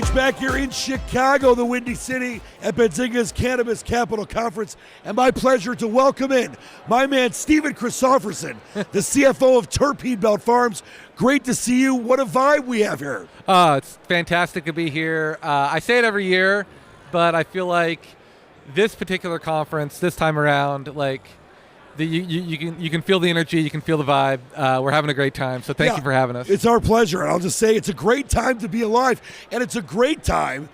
stage back here in Chicago, the Windy City, at Benzinga's Cannabis Capital Conference, and my pleasure to welcome in my man Stephen Christofferson, the CFO of Terpene Belt Farms. Great to see you. What a vibe we have here. It's fantastic to be here. I say it every year, but I feel like this particular conference, this time around, like you can feel the energy, you can feel the vibe. We're having a great time, so thank you for having us. It's our pleasure, and I'll just say it's a great time to be alive, and it's a great time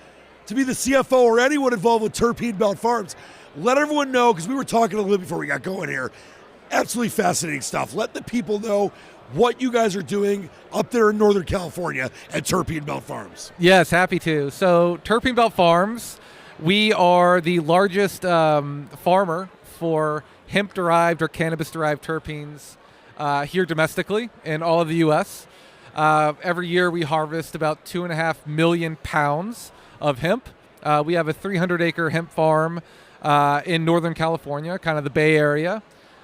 to be the CFO or anyone involved with Terpene Belt Farms. Let everyone know, because we were talking a little bit before we got going here. Absolutely fascinating stuff. Let the people know what you guys are doing up there in Northern California at Terpene Belt Farms. Yes, happy to. So Terpene Belt Farms, we are the largest farmer for hemp-derived or cannabis-derived terpenes here domestically in all of the U.S. Every year we harvest about 2.5 million pounds of hemp. We have a 300-acre hemp farm in Northern California, kind of the Bay Area.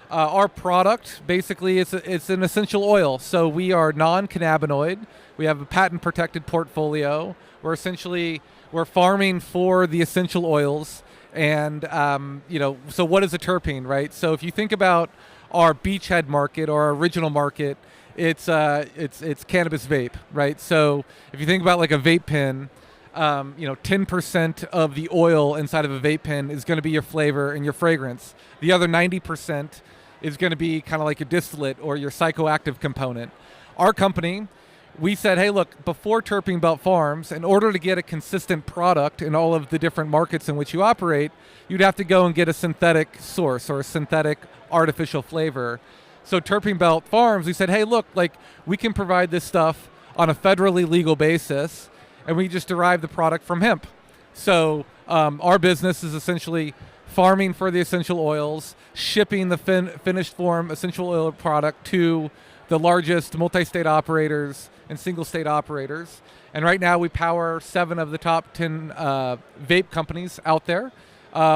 Our product, basically, it's an essential oil. So we are non-cannabinoid. We have a patent-protected portfolio. We're farming for the essential oils. And, so what is a terpene, right? So if you think about our beachhead market or our original market, it's cannabis vape, right? So if you think about like a vape pen, 10% of the oil inside of a vape pen is going to be your flavor and your fragrance. The other 90% is going to be kind of like your distillate or your psychoactive component. Our company, we said, hey, look, before Terpene Belt Farms, in order to get a consistent product in all of the different markets in which you operate, you'd have to go and get a synthetic source or a synthetic artificial flavor. So Terpene Belt Farms, we said, hey, look, like we can provide this stuff on a federally legal basis, and we just derive the product from hemp. So our business is essentially farming for the essential oils, shipping the finished form essential oil product to the largest multi-state operators and single-state operators. And right now we power 7 of the top 10 vape companies out there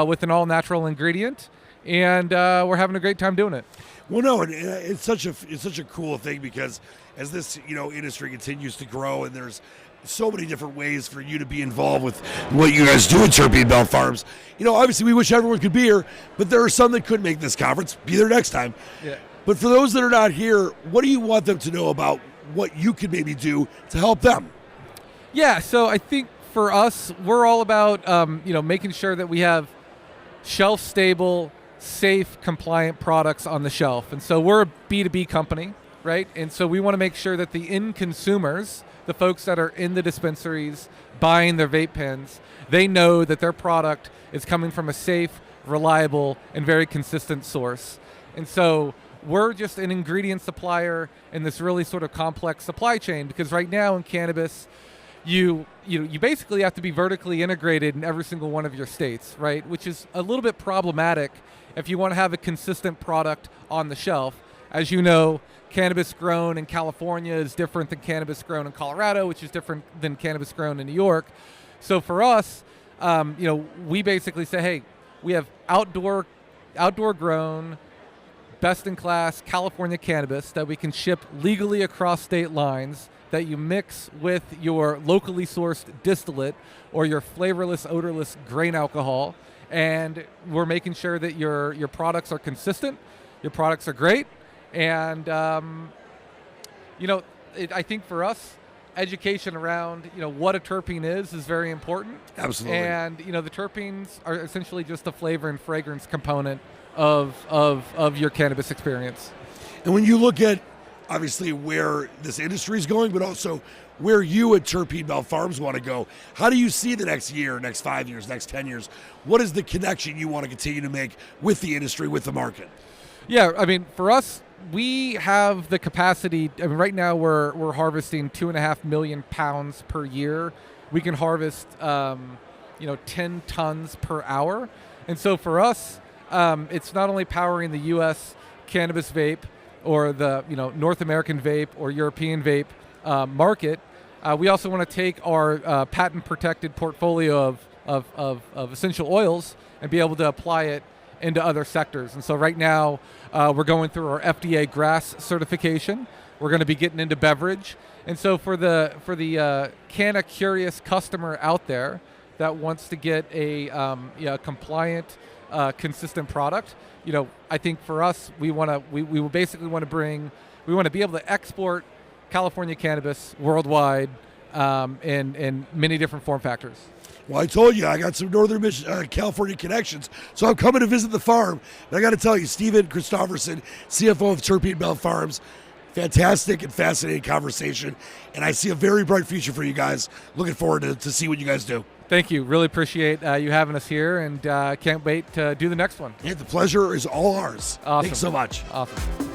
with an all-natural ingredient, and we're having a great time doing it. Well, no, and it's such a cool thing because as this industry continues to grow, and there's so many different ways for you to be involved with what you guys do at Terpene Belt Farms. Obviously we wish everyone could be here, but there are some that couldn't make this conference. Be there next time. Yeah. But for those that are not here, what do you want them to know about what you could maybe do to help them? Yeah, so I think for us, we're all about making sure that we have shelf-stable, safe, compliant products on the shelf. And so we're a B2B company, right? And so we want to make sure that the end consumers, the folks that are in the dispensaries buying their vape pens, they know that their product is coming from a safe, reliable, and very consistent source. And so we're just an ingredient supplier in this really sort of complex supply chain, because right now in cannabis, you basically have to be vertically integrated in every single one of your states, right? Which is a little bit problematic if you want to have a consistent product on the shelf. As you know, cannabis grown in California is different than cannabis grown in Colorado, which is different than cannabis grown in New York. So for us, we basically say, hey, we have outdoor grown, best-in-class California cannabis that we can ship legally across state lines, that you mix with your locally sourced distillate or your flavorless, odorless grain alcohol, and we're making sure that your products are consistent, your products are great, and I think for us, education around what a terpene is very important. Absolutely. And the terpenes are essentially just a flavor and fragrance component of your cannabis experience. And when you look at obviously where this industry is going, but also where you at Terpene Belt Farms want to go, how do you see the next year, next 5 years, next 10 years? What is the connection you want to continue to make with the industry, with the market? Yeah, I mean, for us, we have the capacity. I mean, right now we're harvesting 2.5 million pounds per year. We can harvest 10 tons per hour. And so for us, it's not only powering the U.S. cannabis vape or the North American vape or European vape market. We also want to take our patent-protected portfolio of essential oils and be able to apply it into other sectors. And so right now, we're going through our FDA GRAS certification. We're going to be getting into beverage. And so for the canna curious customer out there that wants to get a compliant, consistent product, I think for us, we basically want to be able to export California cannabis worldwide in many different form factors. Well, I told you, I got some Northern California connections, so I'm coming to visit the farm. And I got to tell you, Steven Christofferson, CFO of Terpene Belt Farms, fantastic and fascinating conversation, and I see a very bright future for you guys. Looking forward to see what you guys do. Thank you. Really appreciate you having us here, and can't wait to do the next one. Yeah, the pleasure is all ours. Awesome. Thanks so much. Awesome.